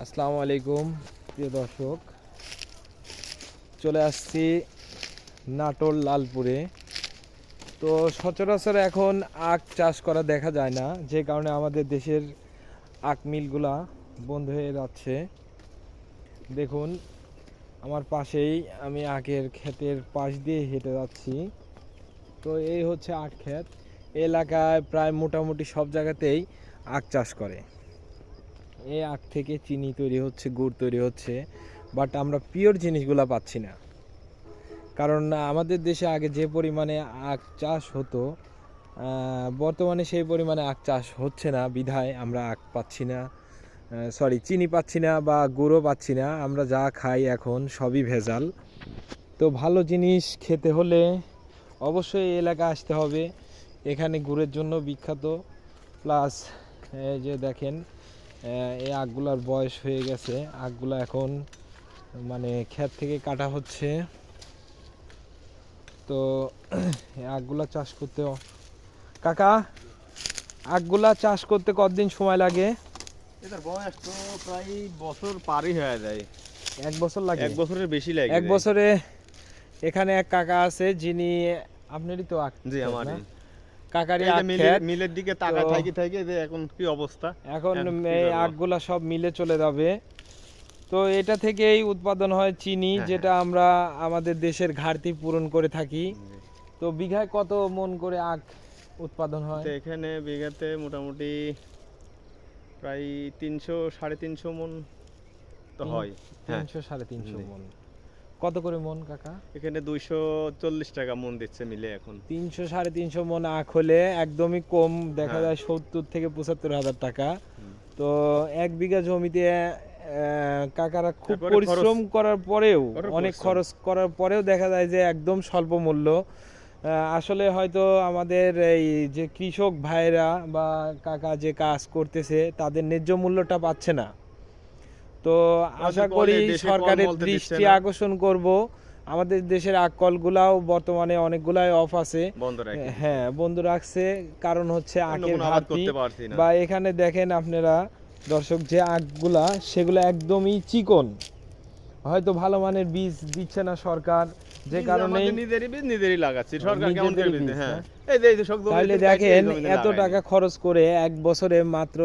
আসসালামু আলাইকুম প্রিয় দর্শক, চলে আসছি নাটোর লালপুরে। তো সচরাচর এখন আখ চাষ করা দেখা যায় না, যে কারণে আমাদের দেশের আখ মিলগুলা বন্ধ হয়ে যাচ্ছে। দেখুন আমার পাশেই, আমি আখের ক্ষেতের পাশ দিয়ে হেঁটে যাচ্ছি। তো এই হচ্ছে আখ ক্ষেত। এলাকায় প্রায় মোটামুটি সব জায়গাতেই আখ চাষ করে। এই আখ থেকে চিনি তৈরি হচ্ছে, গুড় তৈরি হচ্ছে, বাট আমরা পিওর জিনিসগুলো পাচ্ছি না। কারণ আমাদের দেশে আগে যে পরিমাণে আখ চাষ হতো, বর্তমানে সেই পরিমাণে আখ চাষ হচ্ছে না, বিধায় আমরা আখ পাচ্ছি না, চিনি পাচ্ছি না বা গুড়ও পাচ্ছি না। আমরা যা খাই এখন সবই ভেজাল। তো ভালো জিনিস খেতে হলে অবশ্যই এই এলাকা আসতে হবে। এখানে গুড়ের জন্য বিখ্যাত। প্লাস যে দেখেন, এই আখগুলার বয়স হয়ে গেছে, আখগুলা এখন মানে ক্ষেত থেকে কাটা হচ্ছে। তো আখগুলা চাষ করতে, কাকা আখগুলা চাষ করতে কতদিন সময় লাগে? এটার বয়স তো প্রায় বছর পারই হয়ে যায়। 1 বছর লাগে? 1 বছরের বেশি লাগে। 1 বছরে। এখানে এক কাকা আছে যিনি, আপনারই তো আখ? জি, আমারই। কাকারই এই আখ যে ক্ষেত। মিলের দিকে তাকা থাকি যে এখন কি অবস্থা। এখন এই আখগুলা সব মিলে চলে যাবে। তো এটা থেকেই উৎপাদন হয় চিনি, যেটা আমরা আমাদের দেশের ঘাটতি পূরণ করে থাকি। তো বিঘায় কত মন করে আখ উৎপাদন হয়? এখানে বিঘাতে মোটামুটি প্রায় 300-350 মন তো হয়। 300-350 মন। কত করে মন কাকা? এখানে 240 টাকা মন দিচ্ছে মিলে এখন। 300-350 মন আখ হলে একদমই কম, দেখা যায় 70 থেকে 75 হাজার টাকা। তো 1 বিঘা জমিতে কাকারা খুব পরিশ্রম করার পরেও, অনেক খরচ করার পরেও দেখা যায় যে একদম স্বল্প মূল্য। আসলে হয়তো আমাদের এই যে কৃষক ভাইরা বা কাকা যে কাজ করতেছে, তাদের ন্যায্য মূল্যটা পাচ্ছে না। তো আশা করি সরকারের দৃষ্টি আকর্ষণ করব। আমাদের দেশের আখ কলগুলাও বর্তমানে অনেকগুলাই অফ আছে, হ্যাঁ বন্ধ রাখছে। কারণ হচ্ছে আখের ঘাটতি। বা এখানে দেখেন আপনারা দর্শক, যে আখগুলা সেগুলো একদমই চিকন, হয়তো ভালো মানের বীজ দিচ্ছে না সরকার, যে কারণে নিজেরই লাগাচ্ছি। সরকার কেমন করে দিতে? হ্যাঁ, তাহলে দেখেন এত টাকা খরচ করে 1 বছরে মাত্র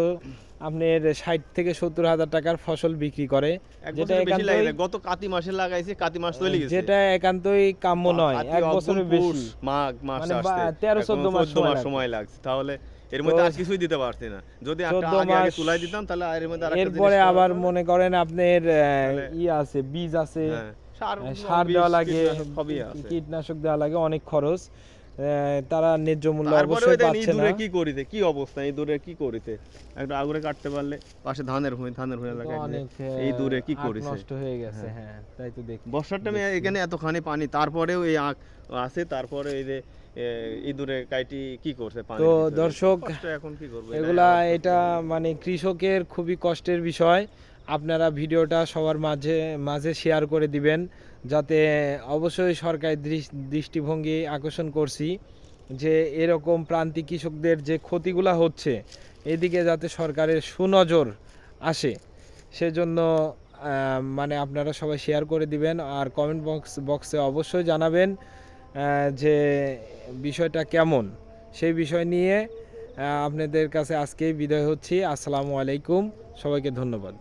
আপনার 60 থেকে 70 হাজার টাকার ফসল বিক্রি করে, যেটা একান্তই গত কাতি মাসে লাগাইছি, কাতি মাস চলে গেছে, যেটা একান্তই কাম্য নয়। 1 বছরের বেশি, মাঘ মাস আসতে 13-14 মাস সময় লাগছে। তাহলে এর মধ্যে আর কিছুই দিতে পারছি না। যদি একটা আগে তুলাই দিতাম তাহলে এর মধ্যে আরেকটা জিনিস, এরপরে আবার মনে করেন আপনার আছে, বীজ আছে, সার দেওয়া লাগে, কীটনাশক দেওয়া লাগে, অনেক খরচ। তারা ন্যায্য মূল্য অবশ্যই পাচ্ছে না। কি করিতে, কি অবস্থা এই দূরে কি করিতে? একটা আগুনে কাটতে পারলে পাশে ধানের ভূমি লাগাই, এই দূরে কি করিছে, নষ্ট হয়ে গেছে। হ্যাঁ, তাই তো দেখি বর্ষার টাইমে এখানে এতখানি পানি, তারপরেও এই আখ আছে, তারপরে এই যে ইঁদুরে কাইটি কি করছে পানি। তো দর্শক, এখন কি করব, এগুলা এটা মানে কৃষকের খুবই কষ্টের বিষয়। আপনারা ভিডিওটা সবার মাঝে শেয়ার করে দিবেন, যাতে অবশ্যই সরকারের দৃষ্টিভঙ্গি আকর্ষণ করছি যে এরকম প্রান্তিক কৃষকদের যে ক্ষতিগুলা হচ্ছে, এদিকে যাতে সরকারের সুনজর আসে, সেজন্য মানে আপনারা সবাই শেয়ার করে দিবেন। আর কমেন্ট বক্সে অবশ্যই জানাবেন যে বিষয়টা কেমন। সেই বিষয় নিয়ে আপনাদের কাছে আজকেই বিদায় হচ্ছি। আসসালামু আলাইকুম, সবাইকে ধন্যবাদ।